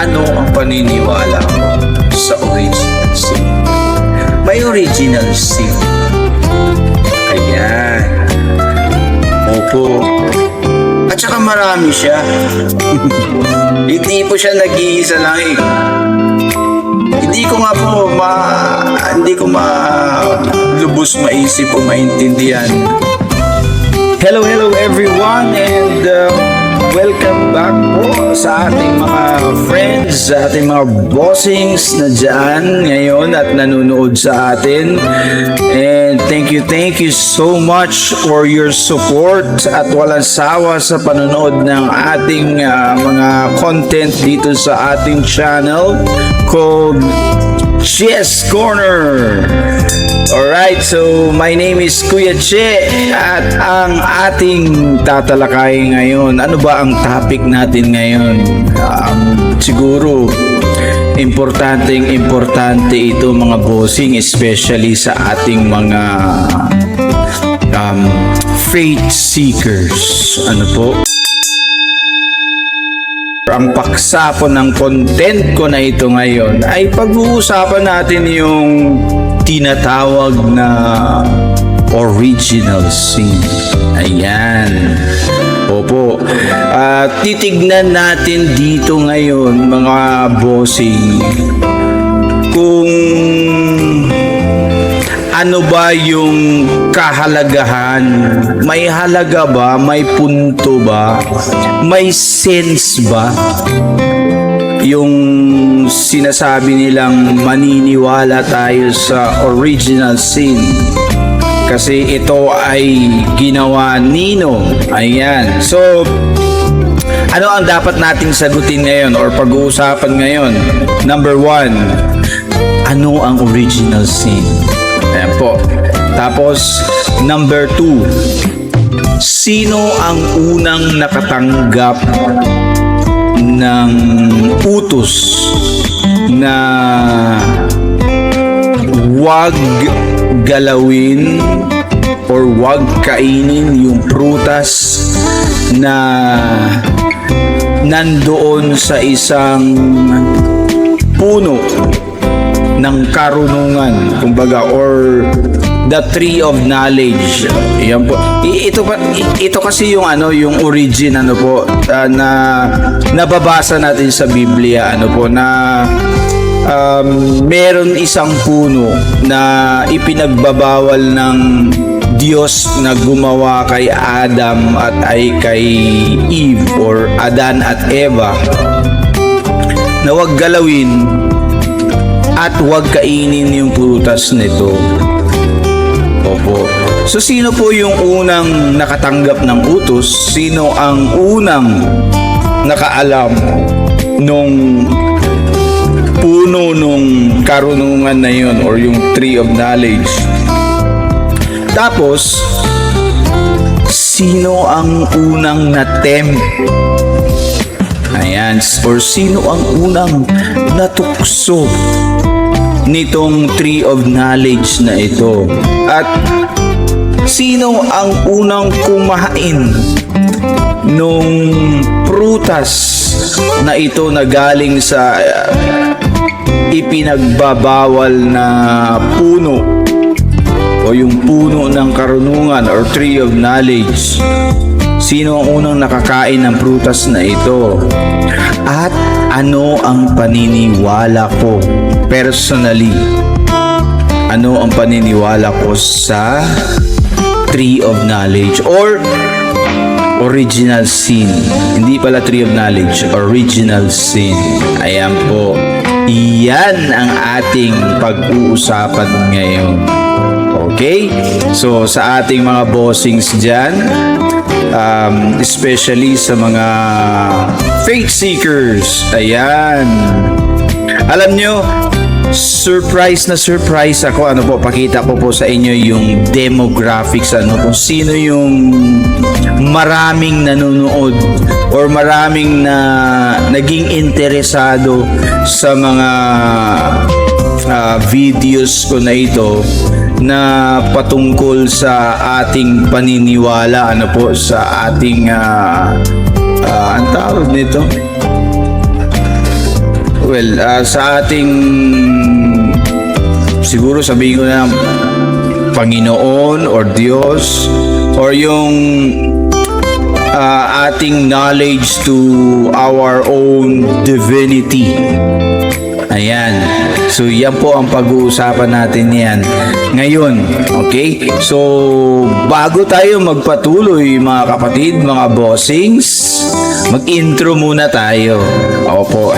ano ang paniniwala mo sa original sin? May original sin. Ayan. Opo. At saka marami siya. Hindi po siya nag-iisa lang eh. Hindi ko lubos maisip o maintindihan. Hello everyone, and welcome back po sa ating mga friends, sa ating mga bossings na dyan ngayon at nanonood sa atin. And thank you so much for your support at walang sawa sa panonood ng ating mga content dito sa ating channel called Chess Corner. Alright, so my name is Kuya Che at ang ating tatalakay ngayon, ano ba ang topic natin ngayon? Siguro importante ito mga bossing, especially sa ating mga faith seekers. Ano po? Ang paksa po ng content ko na ito ngayon ay pag-uusapan natin yung tinatawag na original sin. Ayan. Opo. Titignan natin dito ngayon mga bossing kung ano ba yung kahalagahan. May halaga ba? May punto ba? May sense ba? Yung sinasabi nilang maniniwala tayo sa original sin kasi ito ay ginawa nino. Ayan. So, ano ang dapat nating sagutin ngayon or pag-uusapan ngayon? Number 1, ano ang original sin? Ayan po. Tapos, number 2, sino ang unang nakatanggap ng utos na wag galawin or wag kainin yung prutas na nandoon sa isang puno ng karunungan, kumbaga, or the tree of knowledge. Yan po. Ito kasi yung yung origin po na nababasa natin sa Biblia na meron isang puno na ipinagbabawal ng Diyos na gumawa kay Adam at ay kay Eve or Adan at Eva na wag galawin at wag kainin yung prutas nito. Opo. So, sino po yung unang nakatanggap ng utos? Sino ang unang nakaalam nung puno nung karunungan na yun or yung tree of knowledge? Tapos, sino ang unang na-tempt? Ayan. Or sino ang unang natukso nitong tree of knowledge na ito? At sino ang unang kumain nung prutas na ito na galing sa ipinagbabawal na puno o yung puno ng karunungan or tree of knowledge? Sino ang unang nakakain ng prutas na ito? At ano ang paniniwala ko personally? Ano ang paniniwala ko sa tree of knowledge or original sin? Hindi pala tree of knowledge, original sin. Ayan po. Iyan ang ating pag-uusapan ngayon. Okay? So, sa ating mga bossings dyan, especially sa mga faith seekers, ayan. Alam nyo, surprise ako. Pakita ko po sa inyo yung demographics, kung sino yung maraming nanonood or maraming naging interesado sa mga videos ko na ito na patungkol sa ating paniniwala, sa ating ang tawag nito, sa ating, siguro sabihin ko na, Panginoon or Diyos, or yung ating knowledge to our own divinity. Ayan. So, yan po ang pag-uusapan natin yan ngayon. Okay? So, bago tayo magpatuloy, mga kapatid, mga bossings, mag-intro muna tayo. Opo.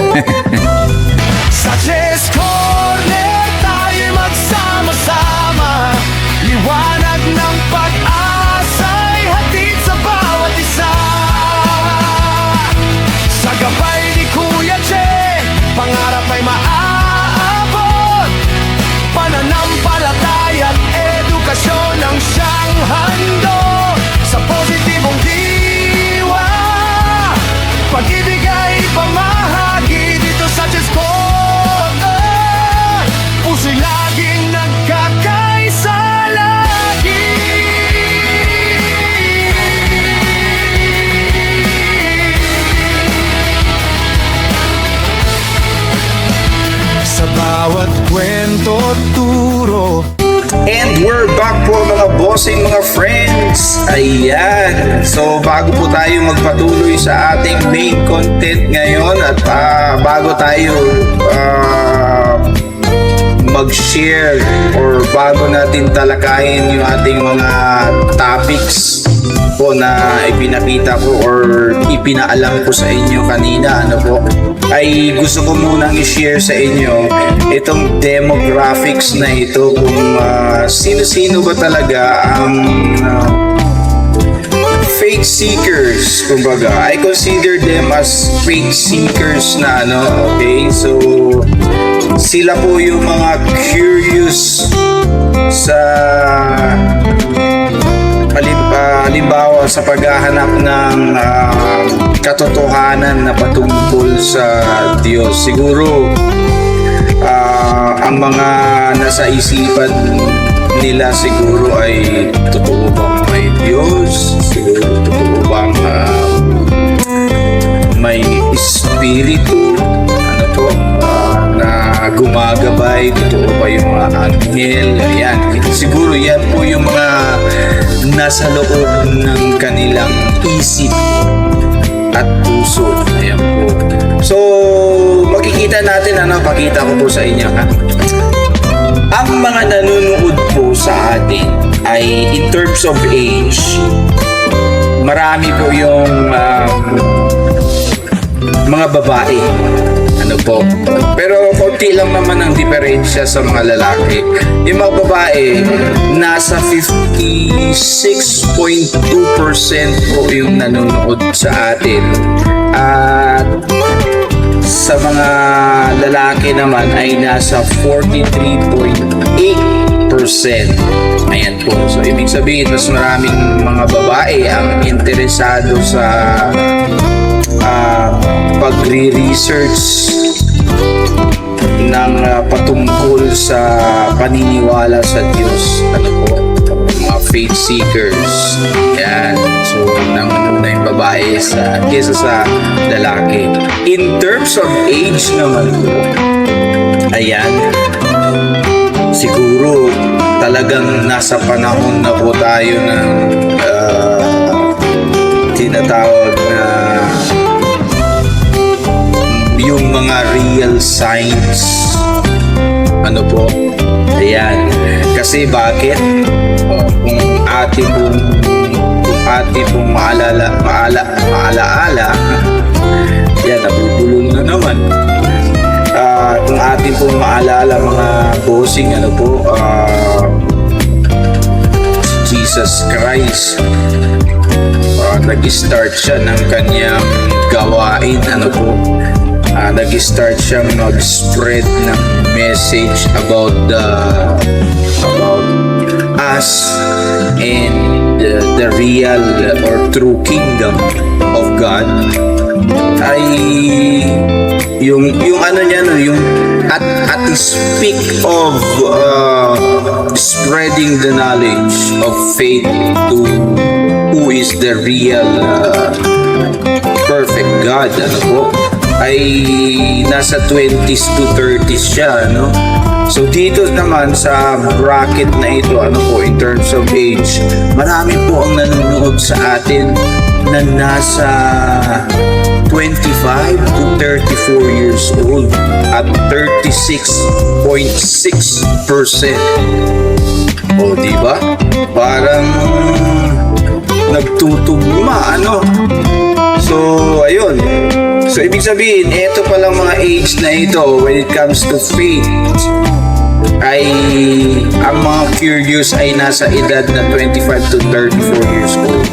Sa Chess Corner tayo magsama-sama, liwanag ng pag-asa'y hatid sa bawat isa. Sa gabay ni Kuya Che, pangarap ay maaabot, pananampalataya at edukasyon ang siyang handog. Sa positibong diwa, pag-ibig ay pamahagi dito sa Chess Corner. Puso'y laging nagkakaisa lagi. Sa bawat kwento at turo, And we're back po mga bossing, mga friends. Ayan. So bago po tayo magpatuloy sa ating main content ngayon at bago tayo mag-share or bago natin talakayin yung ating mga topics po na ipinakita ko or ipinaalam ko sa inyo kanina, ay gusto ko munang i-share sa inyo itong demographics na ito, kung sino-sino ba talaga ang fake seekers, kumbaga. I consider them as fake seekers na okay? So, sila po yung mga curious sa halimbawa sa paghahanap ng katotohanan na patungkol sa Diyos. Siguro ang mga nasa isipan nila siguro ay totoo bang may Diyos? Siguro totoo bang may espiritu? Na gumagabay, totoo ba yung mga anghel? Ayan. Siguro yan po yung mga nasa loob ng kanilang isip at puso. Ayan po. So, makikita natin, pakita ko po sa inyo, ang mga nanonood po sa atin ay in terms of age, marami po yung mga babae. Pero konti lang naman ang diferensya sa mga lalaki. Yung mga babae, nasa 56.2% po yung nanonood sa atin. At sa mga lalaki naman ay nasa 43.8%. Ayan po. So, ibig sabihin, mas maraming mga babae ang interesado sa pagre-research ng patungkol sa paniniwala sa Diyos. Mga faith seekers. Yan. So, nangununa yung babae kesa sa lalaki. In terms of age naman po, ayan, siguro talagang nasa panahon na po tayo ng tinatawag na yung mga real signs. Ayan. Kasi bakit? Kung ating pong maalaala, yan, nabubulol na naman. Kung ating pong maalala, mga bossing, Jesus Christ, nag-start siya ng kanyang gawain, nag-start siyang mag-spread ng message about us and the real or true kingdom of God. Ay yung at the speak of spreading the knowledge of faith to who is the real perfect God, ay nasa 20s to 30s siya, no? So dito naman sa bracket na ito, ano po, in terms of age, marami po ang nanonood sa atin na nasa 25 to 34 years old at 36.6%. O, di ba? Parang nagtutugma, ano? So, ayun. So, ibig sabihin, ito palang mga age na ito, when it comes to faith, ay ang mga curious ay nasa edad na 25 to 34 years old.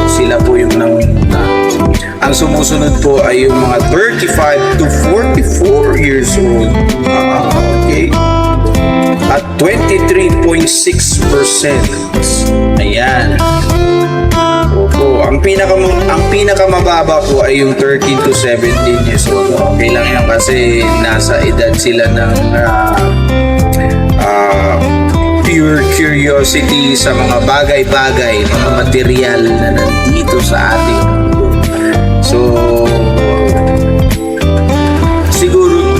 Sila po yung nanguna. Ang sumusunod po ay yung mga 35 to 44 years old. Okay. At 23.6%. Ayan. Opo. Ang pinakamababa po ay yung 13 to 17 years old. Okay lang yan kasi nasa edad sila ng pure curiosity sa mga bagay-bagay, mga material na nandito sa ating mundo. So, siguro,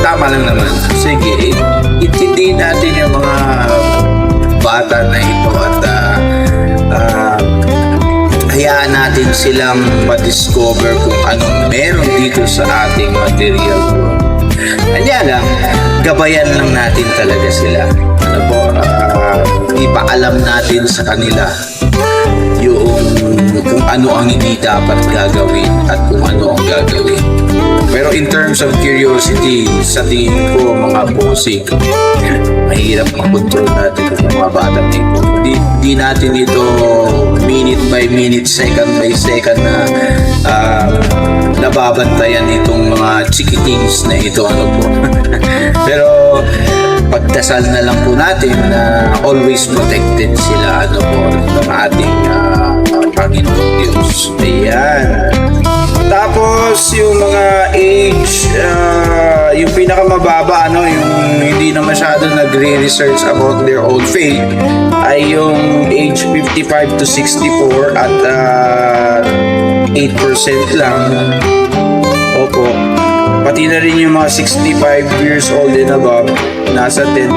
tama lang naman. Sige, intindihin natin yung mga bata na ito at hayaan natin silang ma-discover kung anong meron dito sa ating material world. Kanya lang, gabayan lang natin talaga sila. Ano po, ipaalam natin sa kanila yung kung ano ang hindi dapat gagawin at kung ano ang gagawin. Pero in terms of curiosity, sa tingin ko mga bossing, mahirap makontrol natin yung mga bata nito. Di natin ito minute by minute, second by second na nababantayan itong mga chikitings na ito, ano po. Pero pagdasal na lang po natin na always protected sila, ano po, ng ating Panginoon Diyos. Ayan. Tapos yung mga age, yung pinakamababa, ano, yung hindi na masyado nagre-research about their own faith ay yung age 55 to 64 at 8% lang. Opo. Pati na rin yung mga 65 years old and above, nasa 10%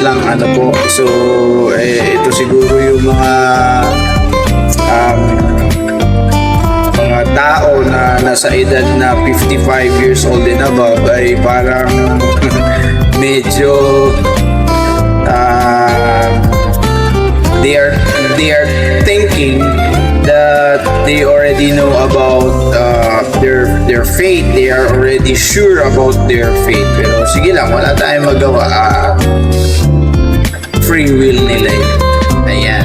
lang, ano po. So, ito siguro yung mga tao na nasa edad na 55 years old and above ay parang medyo they are thinking that they already know about their faith. They are already sure about their faith. Pero sige lang, wala tayong magawa. Free will nila yun. Ayan.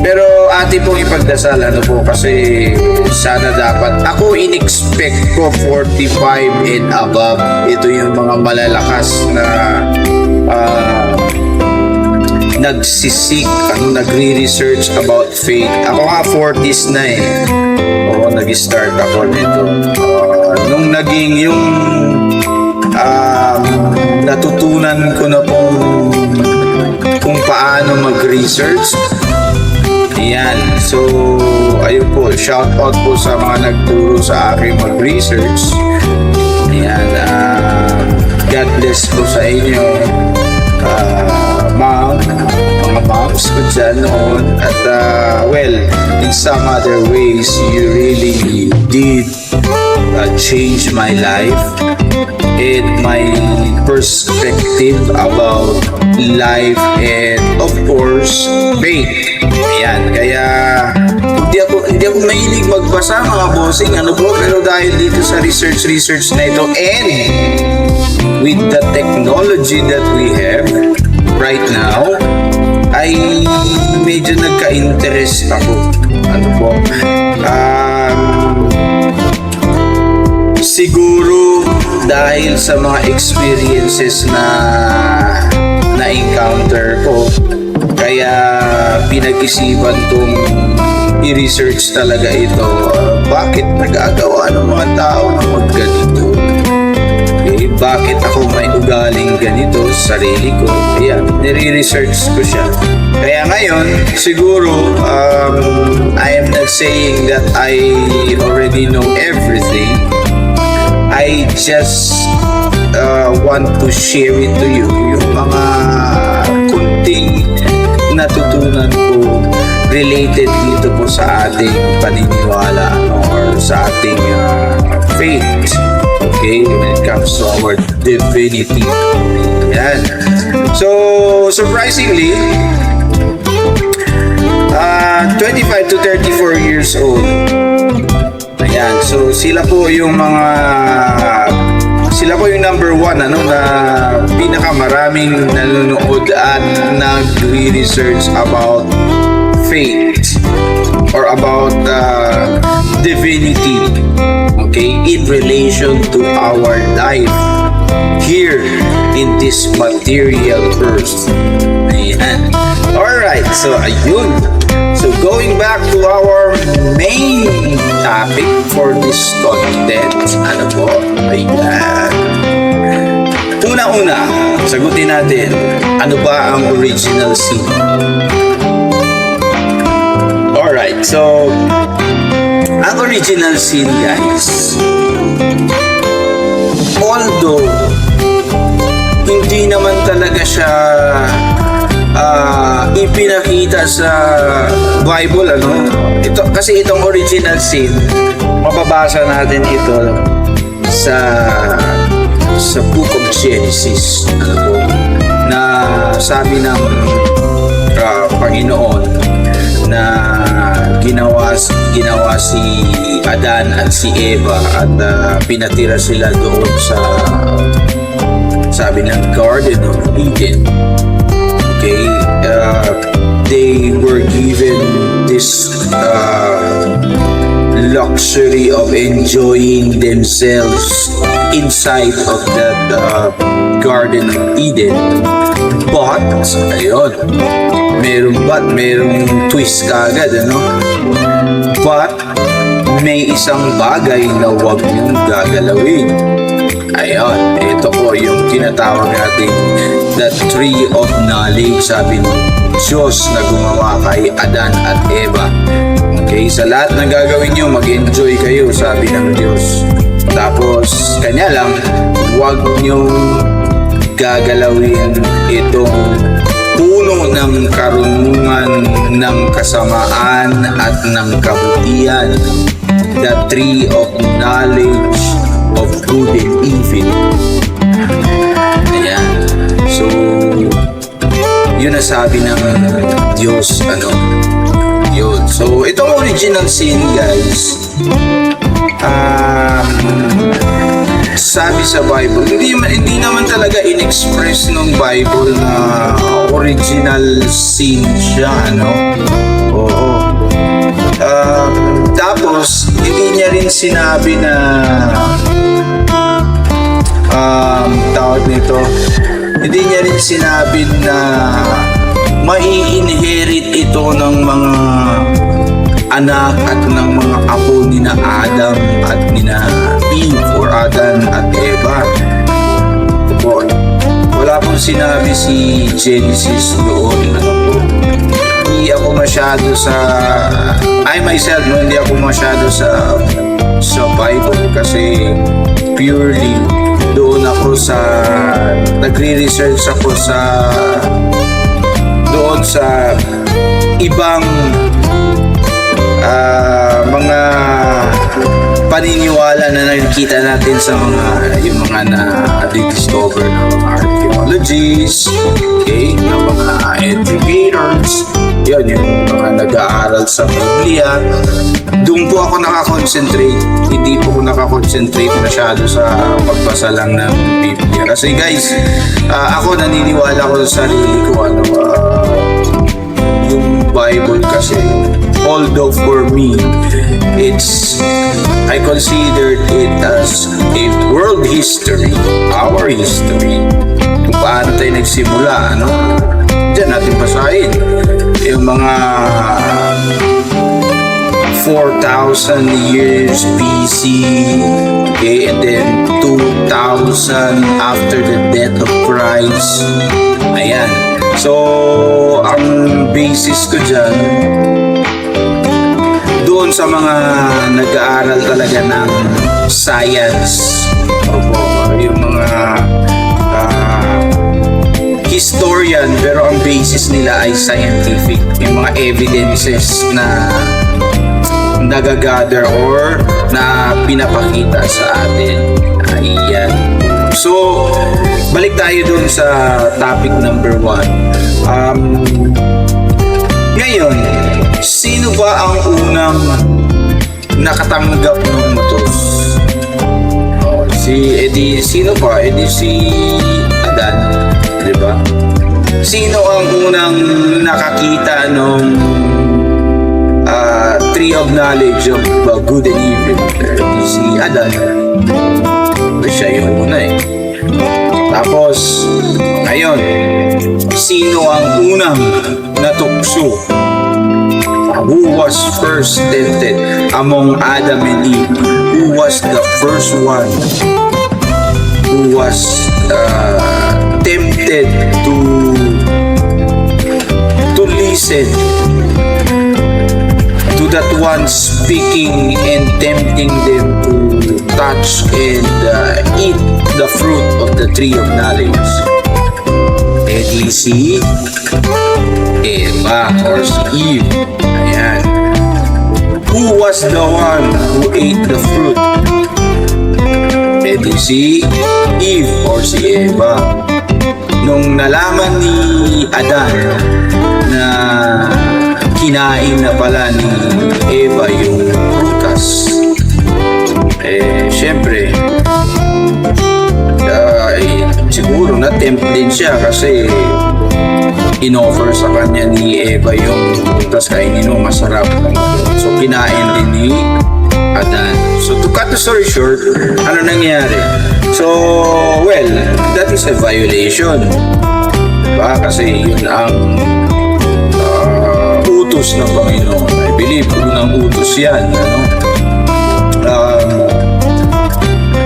Pero atin pong ipagdasal, ano po, kasi sana dapat, ako in-expect ko 45 and above. Ito yung mga malalakas na nagsisik, nagre-research about faith. Ako nga 40s na eh. Oo, nag-start ako nito. Nung naging yung natutunan ko na kung paano mag-research. Ayan. So, ayun po, shout out po sa mga nagturo sa akin mag-research. Ayan. God bless po sa inyo. Mga moms ko dyan noon. At well, in some other ways, you really did change my life and my perspective about life and of course faith. Ayan, kaya hindi ako mahilig magbasa, mga bossing, ano po, pero dahil dito sa research na ito and with the technology that we have right now, ay medyo nagka-interest ako. Ano po? Siguro dahil sa mga experiences na encounter ko, kaya pinag-isipan kong i-research talaga ito. Bakit nagagawa ng mga tao na magganito? Bakit ako may ugaling ganito sa sarili ko? Ayan, nire-research ko siya. Kaya ngayon, siguro, I am not saying that I already know everything. I just want to share it to you. Yung mga kunting natutunan ko related dito po sa ating paniniwala or sa ating faith. Okay, when it comes to our divinity. Yan. So, surprisingly, 25 to 34 years old. Ayan, so sila po yung number one na pinakamaraming nanonood at nag-research about faith or about divinity, okay, in relation to our life here in this material earth. Ayan. Alright, so ayun. So going back to our main topic for this content, ano po? Ayan. Una-una, sagutin natin, ano ba ang original sin? Alright, so ang original sin, guys, although hindi naman talaga siya ipinakita sa Bible, ito kasi itong original sin, mababasa natin ito sa Book of Genesis, na sabi ng Panginoon na ginawa si Adan at si Eva at pinatira sila doon sa, sabi ng Garden of Eden. Okay, they were given this luxury of enjoying themselves inside of that Garden of Eden. But, ayun, merong twist kagad, But, may isang bagay na huwag niyong gagalawin. Ayun, ito po yung tinatawag natin the tree of knowledge, sabi ng Diyos na gumawa kay Adan at Eva. Okay, sa lahat ng gagawin nyo, mag-enjoy kayo, sabi ng Diyos. Tapos, kanya lang, huwag nyo gagalawin itong puno ng karunungan, ng kasamaan at ng kabutihan, the tree of knowledge of good and evil. Ayan. So, yun ang sabi ng Diyos, yun. So, itong original sin, guys, sabi sa Bible, hindi naman talaga in-express ng Bible na original sin siya, Oo. Tapos, hindi niya rin sinabi na tawag nito, hindi niya rin sinabi na mai-inherit ito ng mga anak at ng mga apo ni na Adam at ni na Eve or Adan at Eva. Wala pong sinabi si Genesis doon. Hindi ako masyado hindi ako masyado sa Bible kasi purely doon ako nagre-research ako doon sa ibang mga paniniwala na nakikita natin sa yung mga na-discover ng mga archaeologists, okay, ng mga educators, yun, yung mga nag-aaral sa Biblia. Doon po ako nakakonsentrate. Hindi po ako nakakonsentrate masyado sa pagbasa lang ng Biblia. Kasi guys, ako naniniwala ko sa sarili ko, yung Bible kasi, although for me, I considered it as a world history, our history, kung paano tayo nagsimula, Diyan natin basahin yung mga 4,000 years BC, okay, and then 2,000 after the death of Christ. Ayan. So, ang basis ko dyan, doon sa mga nag-aaral talaga ng science, ay scientific. Yung mga evidences na nagagather or na pinapakita sa atin. Ayan. So, balik tayo dun sa topic number 1. Ngayon, sino ba ang unang nakatanggap ng utos? Sino pa? Si Adan, di ba? Sino ang unang nakakita nung tree of knowledge of good and evil? Si Adan. Siya yung una eh. Tapos, ngayon, sino ang unang natukso? Who was first tempted among Adam and Eve? Who was the first one who was tempted to listen to that one speaking and tempting them to touch and eat the fruit of the tree of knowledge? Si Eva or si Eve. Ayan. Who was the one who ate the fruit? Si Eve or si Eva. Nung nalaman ni Adan na kinain na pala ni Eva yung prutas, syempre siguro na-tempt din siya kasi in-offer sa kanya ni Eva yung prutas, kainin mo, masarap. So kinain din ni Adan. So to cut the story short, ano nangyari? So, well, that is a violation. Diba? Kasi yun ang utos ng Panginoon. I believe, unang utos yan.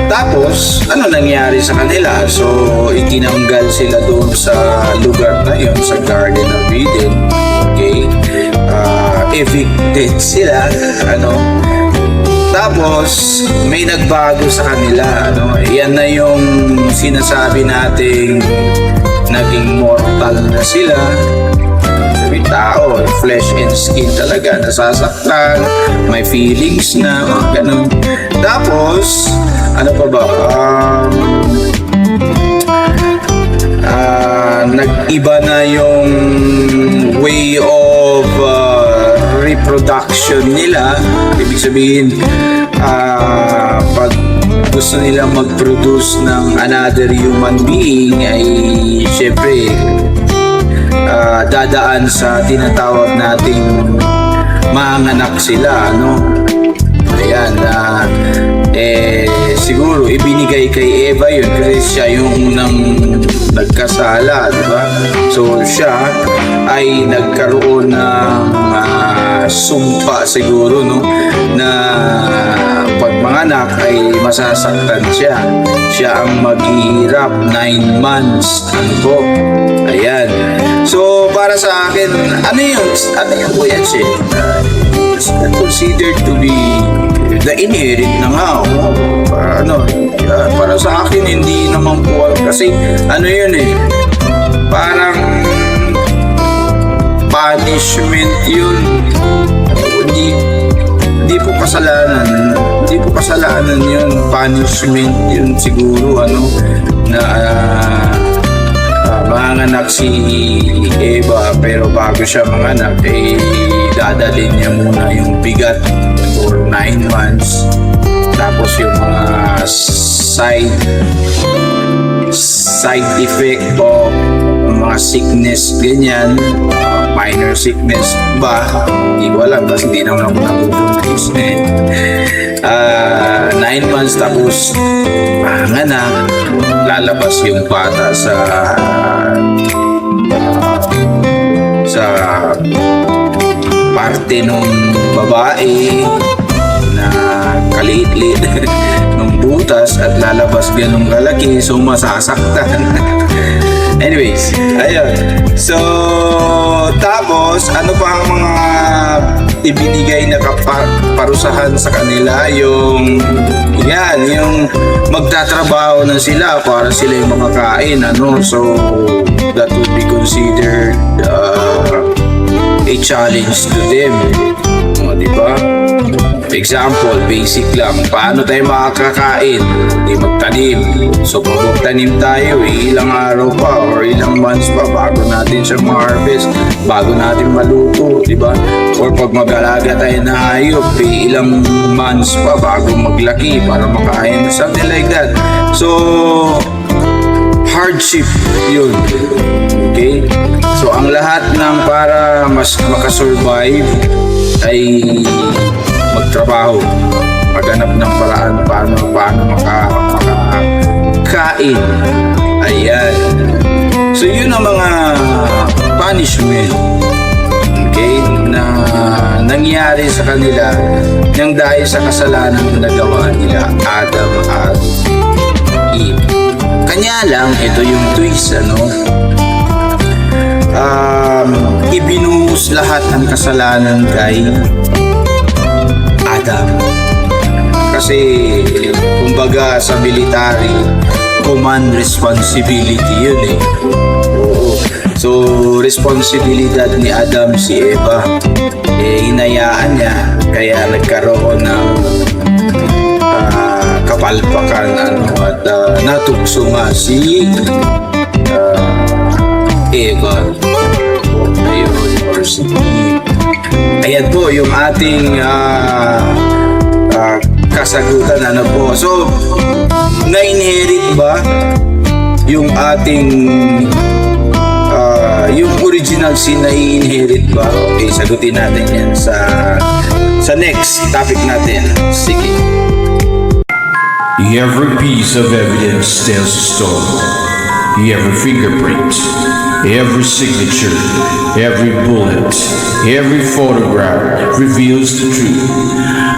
Tapos, ano nangyari sa kanila? So, itinanggal sila doon sa lugar na yun, sa Garden of Eden. Okay? Evicted sila. Tapos, may nagbago sa kanila. Yan na yung sinasabi nating naging mortal na sila. Sabi tao, flesh and skin talaga, nasasaktan, may feelings na, ganun. Tapos, ano pa ba? Nag-iba na yung way of reproduction nila. Ibig sabihin, pag gusto nilang mag-produce ng another human being, ay syempre dadaan sa tinatawag nating manganak sila, Ayan, siguro ibinigay kay Eva yun kasi siya yung unang nagkasala, di ba? So siya ay nagkaroon ng sumpa siguro, na pag manganak ay masasaktan siya. Siya ang maghihirap 9 months. Ayan. So para sa akin, ano yun Kuya Che? Considered to be the inherent na nga. Para sa akin hindi naman po kasi yun parang punishment yun. Hindi po kasalanan yun, punishment yun siguro na manganak si Eva, pero bago siya manganak dadalhin niya muna yung bigat for 9 months, tapos yung mga side effect o mga sickness, ganyan, minor sickness ba, hindi ko alam kasi hindi naman ako nabubuntis 9 months, tapos manganak, lalabas yung bata sa parte nung babae na kaliit-liit nung butas at lalabas ganung kalaki, so masasaktan. Anyways, ayun. So, tapos, ano pa ang mga ibinigay na parusahan sa kanila? Yung magtatrabaho na sila para sila yung makakain, So, that would be considered a challenge to them. O, di ba? Example, basic lang. Paano tayo makakakain? Di magtanim. So, pag magtanim tayo, ilang araw pa or ilang months pa bago natin siya ma-harvest, bago natin maluto, di ba? Or pag mag-alaga tayo na hayop, ilang months pa bago maglaki para makain. Something like that. So, hardship yun. Okay? So, ang lahat ng para mas makasurvive ay magtrabaho, maghanap ng paraan paano makakain. Ayan. So, yun ang mga punishment, okay, na nangyari sa kanila nang dahil sa kasalanan na nagawa nila Adam at Eve. Kanya lang, ito yung twist, ibinuhos lahat ng kasalanan kay Adam. Kasi, kumbaga sa military, command responsibility yun eh. Oo. So, responsibilidad ni Adam si Eva. Hinayaan niya, kaya nagkaroon ng kapalpakan at natukso nga si Eva. Ayun, or si Eve. Ayan po yung ating kasagutan, po. So, na-inherit ba yung ating yung original sin na i-inherit ba? Okay, sagutin natin yan sa next topic natin. Sige. Every piece of evidence tells a story. Every fingerprint, every signature, every bullet, every photograph reveals the truth.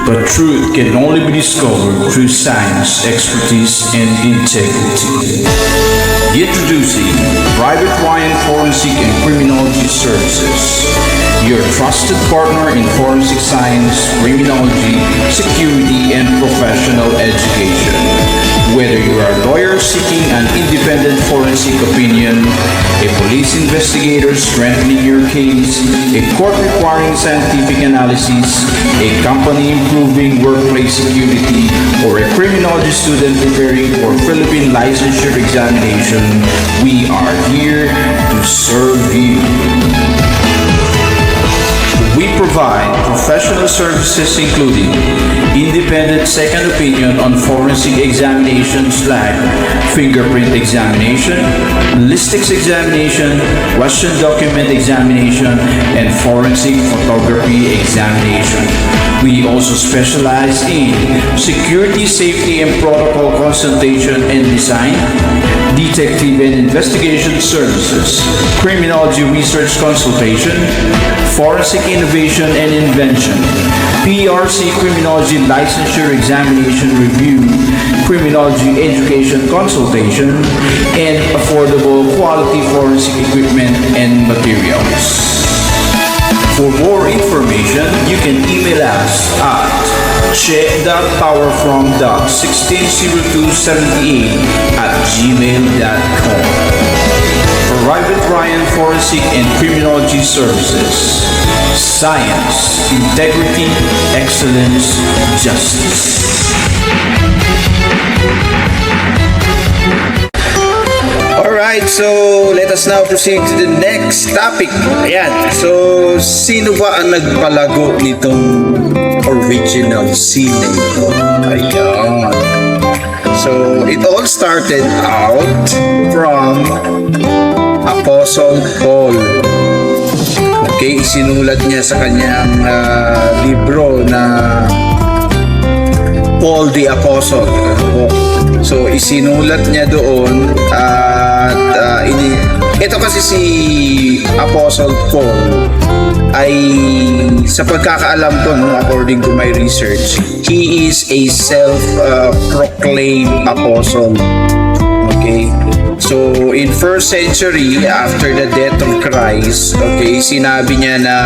But truth can only be discovered through science, expertise, and integrity. Introducing Private Ryan Forensic and Criminology Services, your trusted partner in forensic science, criminology, security, and professional education. Whether you are a lawyer seeking an independent forensic opinion, a police investigator strengthening your case, a court requiring scientific analysis, a company improving workplace security, or a criminology student preparing for Philippine licensure examination, we are here to serve you. We provide professional services including independent second opinion on forensic examinations like fingerprint examination, ballistics examination, question document examination, and forensic photography examination. We also specialize in security, safety, and protocol consultation and design, detective and investigation services, criminology research consultation, forensic innovation and invention, PRC criminology licensure examination review, criminology education consultation, and affordable quality forensic equipment and materials. For more information, you can email us at che.powerfrom.160278@gmail.com. Private Ryan Forensic and Criminology Services. Science, integrity, excellence, justice. Alright, so let us now proceed to the next topic. Ayan, so sino ba ang nagpalago nitong original sin na ito? Ayan. So, it all started out from Apostle Paul. Okay, isinulat niya sa kanyang libro na Paul the Apostle. So, isinulat niya doon at ito kasi si Apostle Paul ay sa pagkakaalam ko, according to my research, he is a self-proclaimed apostle. Okay? So, in first century, after the death of Christ, okay, sinabi niya na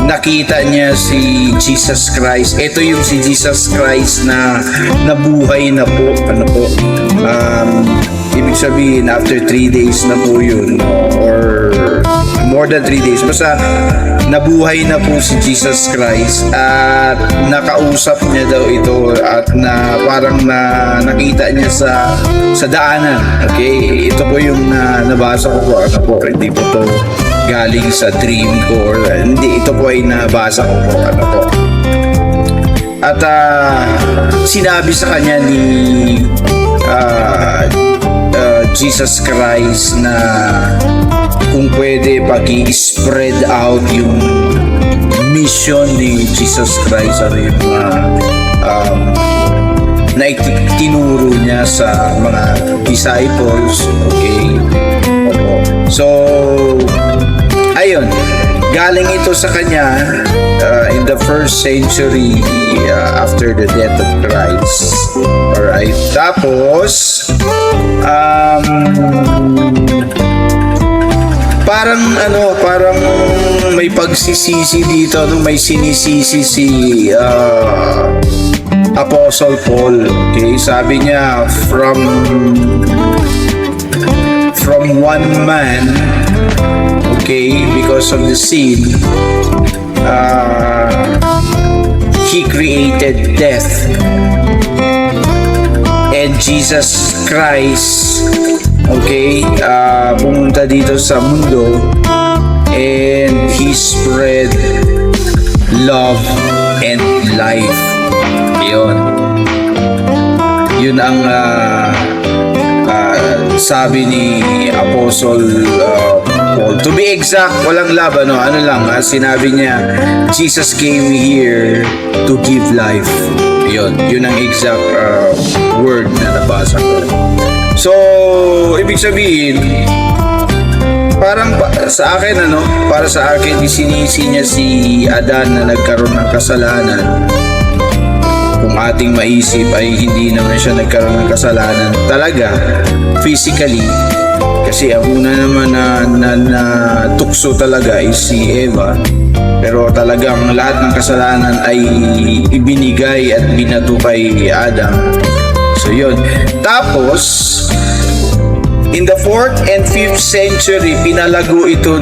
nakita niya si Jesus Christ. Ito yung si Jesus Christ na nabuhay na po. Ibig ibig sabihin, after 3 days na po yun, or more than 3 days, basta nabuhay na po si Jesus Christ at nakausap niya daw ito at parang nakita niya sa daanan. Okay, ito po yung nabasa ko po. Ano po, hindi po to galing sa dream ko, or hindi, ito po ay nabasa ko po. Ano po, at sinabi sa kanya ni Jesus Christ na kung pwede pag-i-spread out yung mission ni Jesus Christ, ano yung na tinuro niya sa mga disciples. Okay, so ayun, galing ito sa kanya in the first century after the death of Christ. Alright, tapos parang may pagsisisi dito, may sinisisi si Apostle Paul. Okay, sabi niya, from one man, okay, because of the sin, he created death, and Jesus Christ, okay, pumunta dito sa mundo and he spread love and life. Yun ang sabi ni Apostle Paul. To be exact, walang laban, no? Ano lang, sinabi niya, Jesus came here to give life. Yun ang exact word na nabasa ko. So, ibig sabihin, parang sa akin, para sa akin, isinisi niya si Adan na nagkaroon ng kasalanan. Kung ating maisip ay hindi naman siya nagkaroon ng kasalanan talaga, physically, kasi ang una naman na tukso talaga ay si Eva. Pero talagang lahat ng kasalanan ay ibinigay at binato kay Adam. So yun. Tapos, in the 4th and 5th century, pinalago ito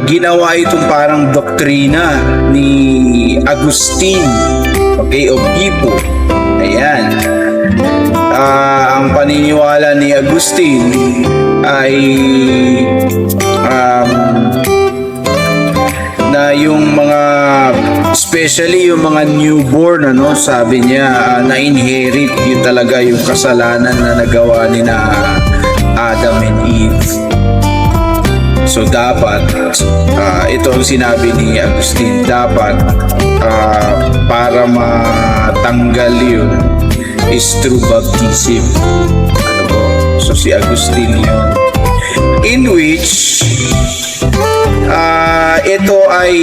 ginawa itong parang doktrina ni Agustin, okay, of Hippo. Ayan. Ang paniniwala ni Agustin ay na yung mga, especially yung mga newborn, sabi niya, na-inherit yun talaga yung kasalanan na nagawa ni Adam and Eve. So dapat, ito ang sinabi ni Agustin, dapat para matanggal yun is through baptism. So si Agustin yun, in which ito ay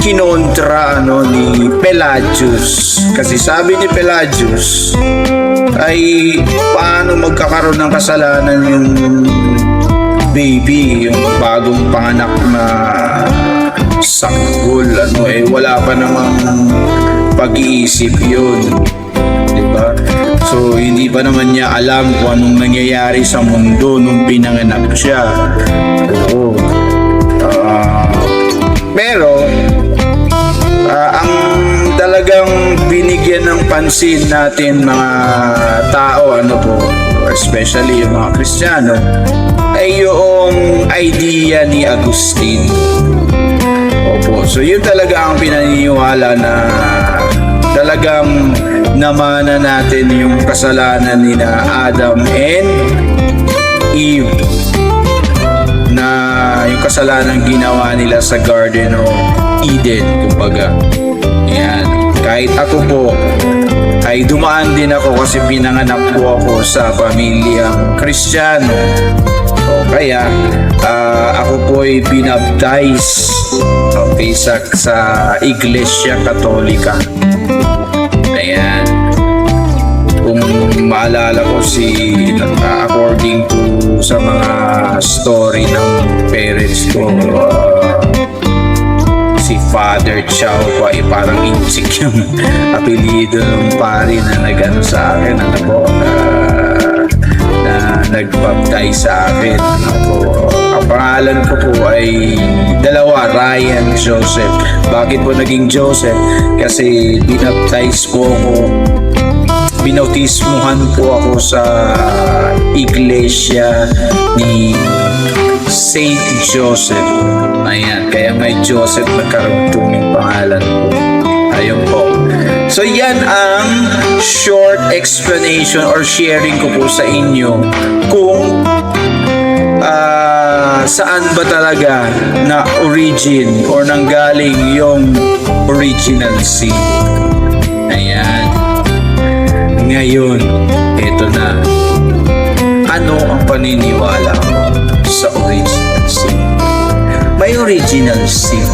kinontra ni Pelagius, kasi sabi ni Pelagius ay paano magkakaroon ng kasalanan yung baby, yung bagong panganak na sanggol, wala pa namang pag-iisip yun, diba? So hindi pa naman niya alam kung anong nangyayari sa mundo nung pinanganak siya. Oo. Pero ang talagang binigyan ng pansin natin mga tao, especially yung mga Kristiyano, ay yung idea ni Agustin. Opo. So yun talaga ang pinaniniwala na talagang namana natin yung kasalanan ni Adam and Eve, na yung kasalanan ginawa nila sa Garden of Eden, kumbaga. Yan. Kahit ako po ay dumaan din ako kasi pinanganak po ako sa pamilyang Kristiyano. O kaya ako po ay binaptize, okay, sa Iglesia Katolika. Ayan. Kung maalala ko according to sa mga story ng parents ko, si Father Chow pa, parang insik yung apelido ng pari na nagano sa akin, nag-baptize sa akin. Ang pangalan ko po ay dalawa, Ryan Joseph. Bakit po naging Joseph? Kasi binaptize po ako, binautismuhan po ako sa iglesia ni Saint Joseph. Ayan, kaya may Joseph na karugtong yung pangalan ko. Ayun po. So yan ang short explanation or sharing ko po sa inyo kung saan ba talaga na origin or nanggaling yung original sin. Ayan. Ngayon, eto na. Ano ang paniniwala ko sa original sin? May original sin.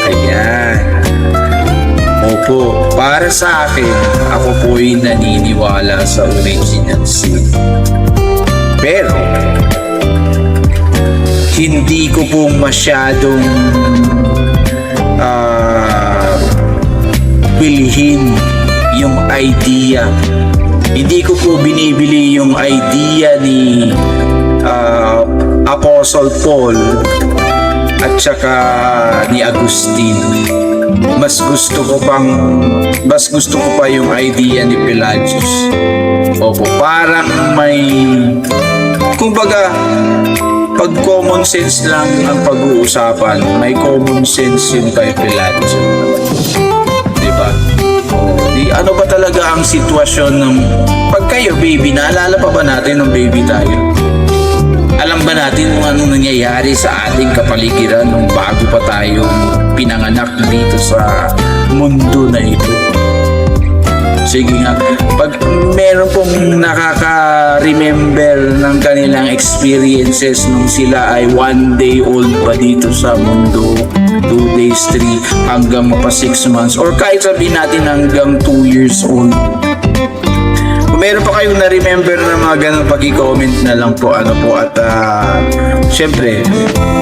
Ayan. Opo, para sa akin, ako po'y naniniwala sa original sin. Pero, hindi ko po masyadong bilhin yung idea. Hindi ko po binibili yung idea ni Apostle Paul at saka ni Agustin. Mas gusto ko pa yung idea ni Pelagius. Opo, parang may, kumbaga, pag common sense lang ang pag-uusapan, may common sense yung kay Pelagius. Diba? Ano ba talaga ang sitwasyon ng pag kayo baby, naalala pa ba natin ng baby tayo? Alam ba natin kung anong nangyayari sa ating kapaligiran nung bago pa tayo pinanganak dito sa mundo na ito? Sige nga, pag meron pong nakaka-remember ng kanilang experiences nung sila ay 1 day old pa dito sa mundo, 2 days, 3, hanggang mapa 6 months, or kahit sabihin natin hanggang 2 years old. Kung meron pa kayong na-remember na mga ganun, pag-i-comment na lang po at syempre,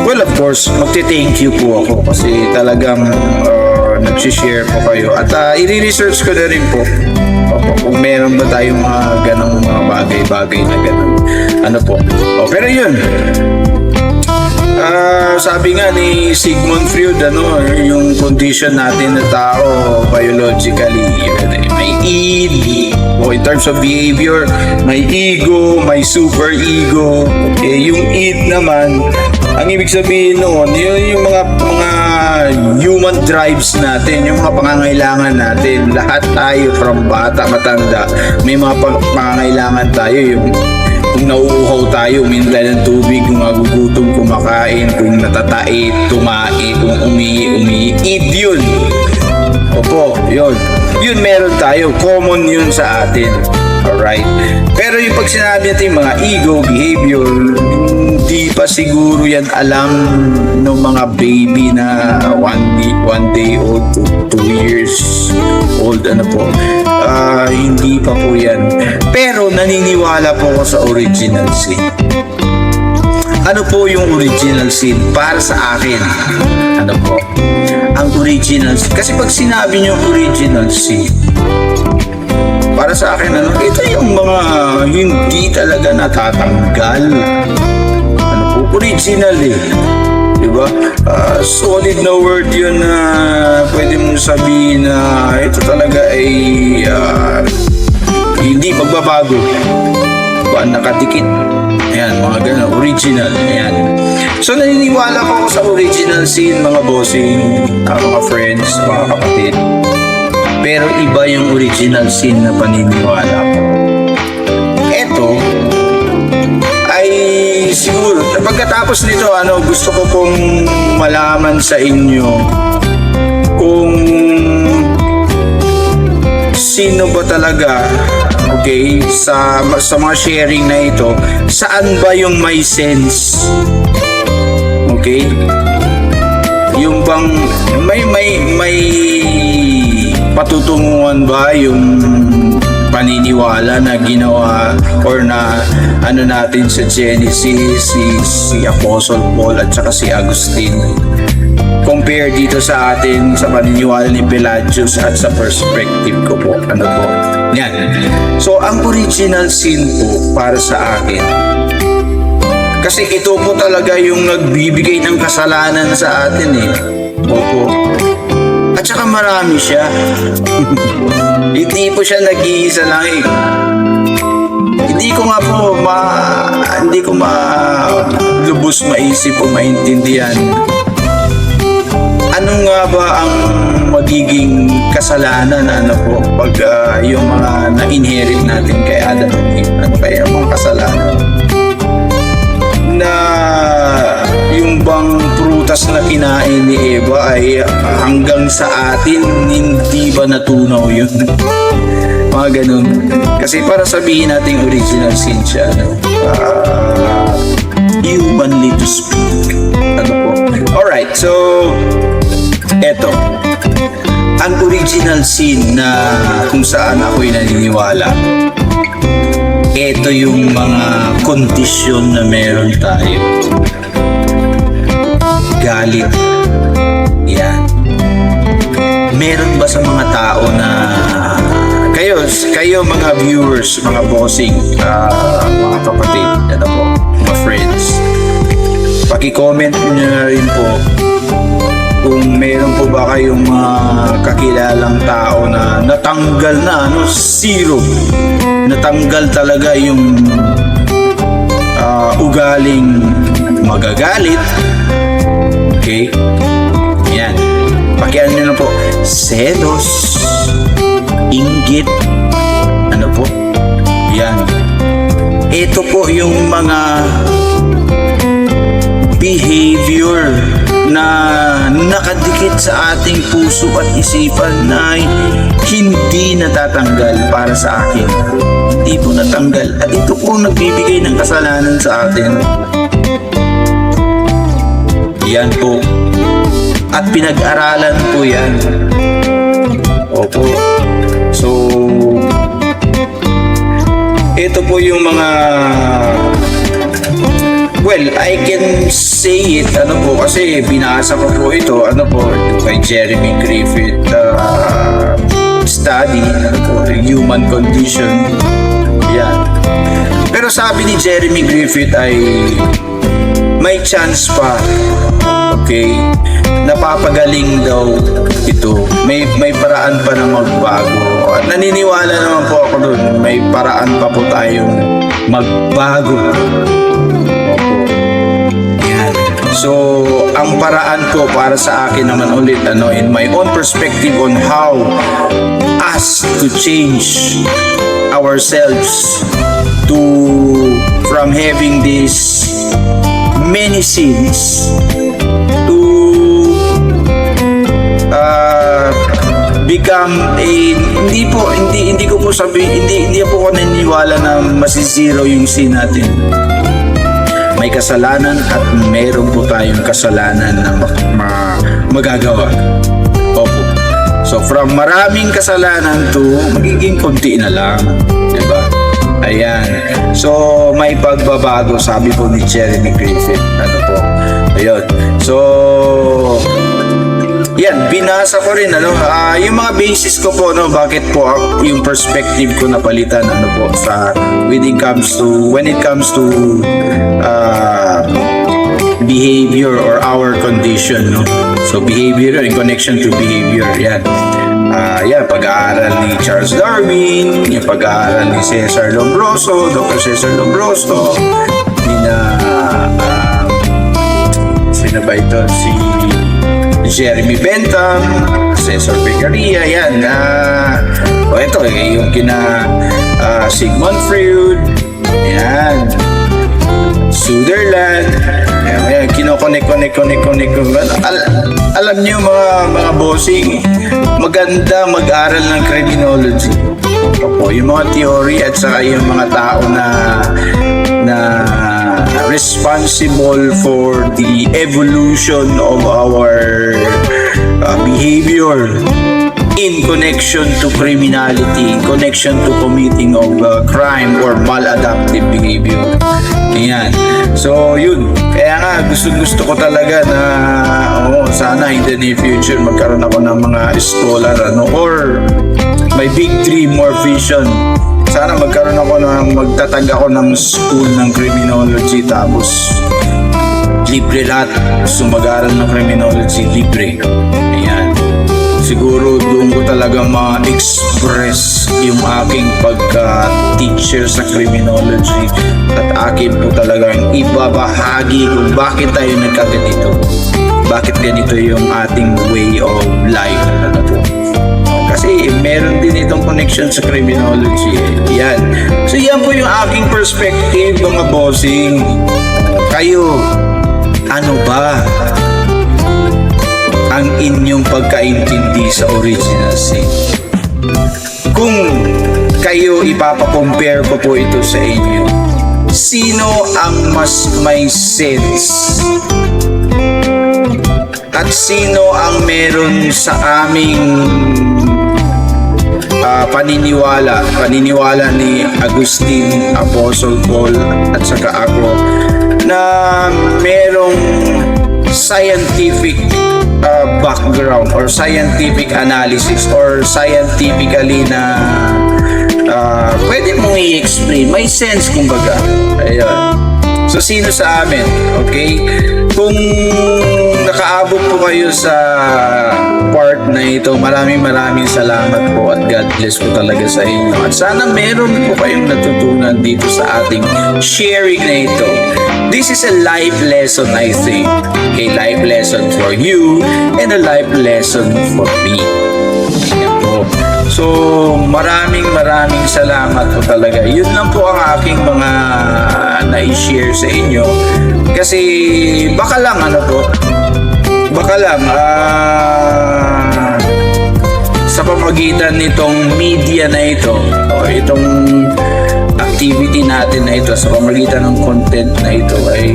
well, of course, magte-thank you po ako kasi talagang nagsishare po kayo at i-research ko na rin po kung meron ba tayong mga ganong mga bagay-bagay na ganun. Ano po. Pero yun, sabi nga ni Sigmund Freud, yung condition natin na tao biologically, may id, in terms of behavior, may ego, may super ego. Yung id naman, ang ibig sabihin noon, yung mga human drives natin, yung mga pangangailangan natin. Lahat tayo, from bata, matanda, may mga pangangailangan tayo. Yung kung nauuhaw tayo, uminom tayo ng tubig, kung magugutom, kumakain, kung natatait, tumae, kung umihi, id yun. Opo, yun. Yun meron tayo. Common yun sa atin. Alright? Pero yung pag sinabi natin mga ego, behavior, hindi pa siguro yan alam ng mga baby na 1 day old to 2 years old. Ano po? Hindi pa po yan. Pero naniniwala po ako sa original sin. Ano po yung original sin? Para sa akin, ano po? Ang original sin. Kasi pag sinabi nyo original sin, para sa akin, ito yung mga hindi talaga natatanggal. Ano po? Original eh. Diba? Solid na word yun na pwede mong sabihin na ito talaga ay hindi magbabago. Nakadikit. Ayan, mga ganun. Original. Ayan. So, naniniwala ko sa original sin, mga bossing, mga friends, mga kapatid. Pero iba yung original sin na paniniwala ko. Ito ay siguro, pagkatapos nito, gusto ko pong malaman sa inyo kung sino ba talaga, okay, sa mga sharing na ito, saan ba yung may sense? Okay? Yung bang may patutunguhan ba yung paniniwala na ginawa or na ano natin sa Genesis, si Apostle Paul at saka si Agustin. Compare dito sa atin sa paniniwala ni Pelagius at sa perspective ko po. Ano po? Yan. So, ang original sin po para sa akin, kasi ito po talaga yung nagbibigay ng kasalanan sa atin eh. Opo. At saka marami siya. Hindi po siya nag-iisa lang eh. Hindi ko lubos maisip o maintindihan. Ano nga ba ang magiging kasalanan po pag yung mga na-inherit natin kay Adam and Eve? Ano kaya mga kasalanan? Na yung bang prutas na kinain ni Eva ay hanggang sa atin hindi ba natunaw yun? Mga ganun. Kasi para sabihin natin original sin siya, humanly to speak. Ano po? Alright, so eto, ang original sin na kung saan ako'y naniniwala, ito yung mga kondisyon na meron tayo. Galit. Yan. Meron ba sa mga tao na kayo mga viewers, mga bossing, mga kapatid, ano po, mga friends, paki-comment nyo na rin po kung meron po ba kayong mga kakilalang tao na natanggal na, zero. Natanggal talaga yung ugaling magagalit. Okay? Yan. Pakiano nyo na po. Selos. Inggit. Ano po? Yan. Ito po yung mga behavior na nakadikit sa ating puso at isipan na hindi natatanggal para sa akin. Hindi po natanggal. At ito po nagbibigay ng kasalanan sa atin. Yan po. At pinag-aralan po yan. Opo. So, ito po yung mga, well, I can say it, kasi binasa ko po ito, kay Jeremy Griffith study, the human condition. Yan. Pero sabi ni Jeremy Griffith ay may chance pa. Okay? Napapagaling daw ito. May paraan pa na magbago. At naniniwala naman po ako doon. May paraan pa po tayong magbago. Opo. Yan. So, ang paraan ko para sa akin naman ulit, in my own perspective on how us to change ourselves from having this many sins to become hindi ko po sabihin, hindi po ako naniniwala na masizero yung sin natin. May kasalanan at meron po tayong kasalanan na magagawa. Opo. So from maraming kasalanan to magiging konti na lang, diba? Ayan. So, may pagbabago, sabi po ni Jeremy Griffith. Po? Ayun. So, yan, binasa ko rin, yung mga basis ko po, bakit po yung perspective ko napalitan, when it comes to behavior or our condition, So, behavior in connection to behavior, yan. Pag-aaral ni Charles Darwin, yung pag-aaral ni Cesar Lombroso, Dr. Cesar Lombroso, sino ba ito? Si Jeremy Bentham, Cesar Beccaria, yan. Ito, yung Sigmund Freud, yan. Sutherland, ayan, kinokonek. Alam niyo mga bossing, maganda mag-aral ng criminology. Opo, yung mga theory at saka yung mga tao na responsible for the evolution of our behavior. in connection to criminality, in connection to committing of crime or maladaptive behavior. Ayan. So, yun. Kaya nga, gusto ko talaga na sana in the near future magkaroon ako ng mga scholar or my big dream or vision. Sana magkaroon ako magtatag ako ng school ng criminology tapos libre lahat. So, mag-aaral ng criminology, libre. Ayan. Siguro doon ko talaga ma-express yung aking pagka-teacher sa criminology at akin po talaga yung ibabahagi kung bakit tayo nagkaganito. Bakit ganito yung ating way of life. Kasi meron din itong connection sa criminology. Yan. So yan po yung aking perspective mga bossing. Kayo, ano ba ang inyong pagkaintindi sa original sin? Kung kayo ipapakompare ko po ito sa inyo, sino ang mas may sense? At sino ang meron sa aming paniniwala ni Agustin, Apostle Paul at saka ako na merong scientific background or scientific analysis or scientifically na pwede mong i-explain, may sense kumbaga. Ayun. So sino sa amin, okay? Kung nakaabot po kayo sa part na ito, maraming salamat po at God bless po talaga sa inyo. At sana meron po kayong natutunan dito sa ating sharing na ito. This is a life lesson, I think. A life lesson for you and a life lesson for me. Ayan po. So, maraming salamat po talaga. Yun lang po ang aking mga na-share sa inyo. Kasi, baka lang, sa pamagitan nitong media na ito, o itong activity natin na ito, sa pamagitan ng content na ito, ay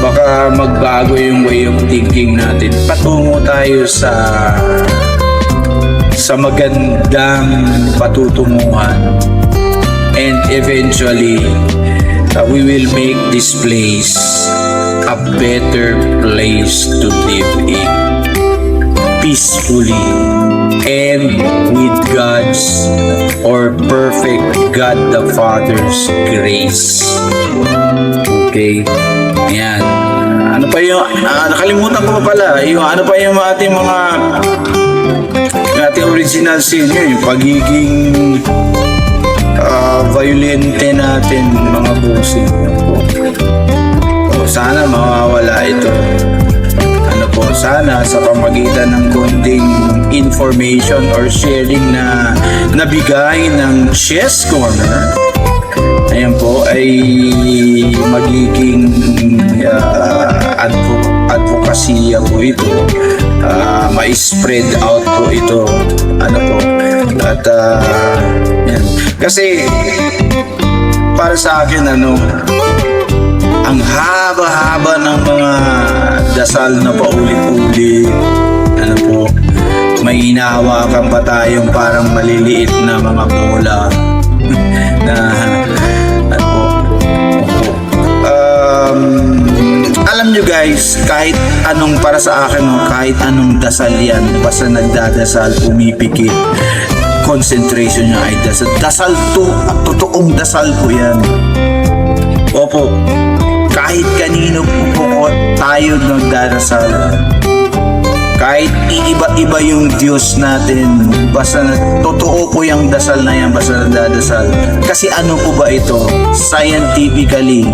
baka magbago yung way of thinking natin. Patungo tayo sa magandang patutunguhan, and eventually we will make this place a better place to live in peacefully and with God's or perfect God the Father's grace. Okay? Ayan. Ano pa yung nakalimutan ko pa pala yung ano pa yung ating mga original sin yun, yung pagiging violente natin mga bossing. Sana mawawala ito. Sana sa pamagitan ng konting information or sharing na nabigay ng Chess Corner, ayan po, ay magiging advokasya po ito. Ma-spread out po ito. At yan. Kasi para sa akin ang haba-haba ng mga dasal na paulit-ulit. May hinahawakan pa tayong parang maliliit na mga bola na alam nyo guys, kahit anong para sa akin, kahit anong dasal yan, basta nagdadasal, pumipikit, concentration nyo ay dasal. Dasal to, totoong dasal po yan. Opo, kahit kanino po tayo nagdadasal, kahit iiba-iba yung Diyos natin, basta totoo po yung dasal na yan, basta nagdadasal. Kasi ano po ba ito? Scientifically,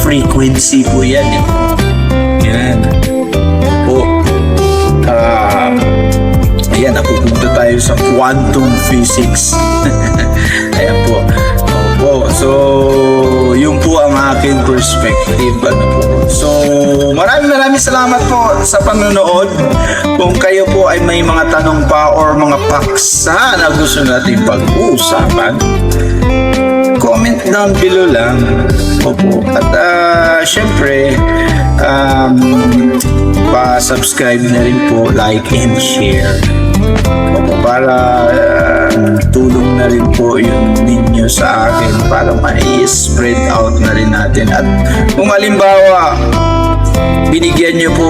frequency po yan. Yan. Ayan, napupunta tayo sa quantum physics. Ayan po. So, yun po ang aking perspective. So, maraming salamat po sa panonood. Kung kayo po ay may mga tanong pa or mga paksa na gusto natin pag-uusapan, comment down below lang. Opo. At syempre, pa-subscribe na rin po, like and share. Opo, para tulong na rin po yung ninyo sa akin para ma-spread out na rin natin. At kung halimbawa binigyan nyo po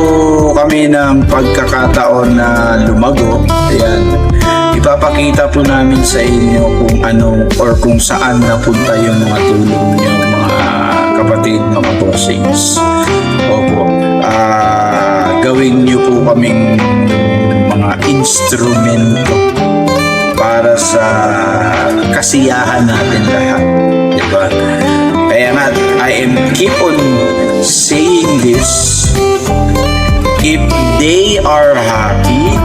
kami ng pagkakataon na lumago, ayan, ipapakita po namin sa inyo kung ano or kung saan napunta yung mga tulong nyo, mga kapatid, mga bossings. Opo, gawin nyo po kaming mga instrumento para sa kasiyahan natin lahat, diba? Kaya nga, I am keep on saying this: if they are happy,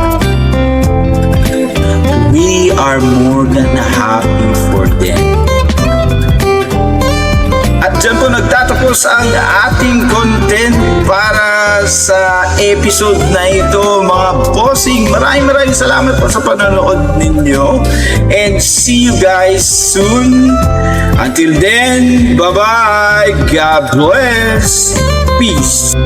we are more than happy for them. At dyan po nagtatapos ang ating content para sa episode na ito, mga bossing. Maraming salamat po sa panonood ninyo. And see you guys soon. Until then, bye-bye. God bless. Peace.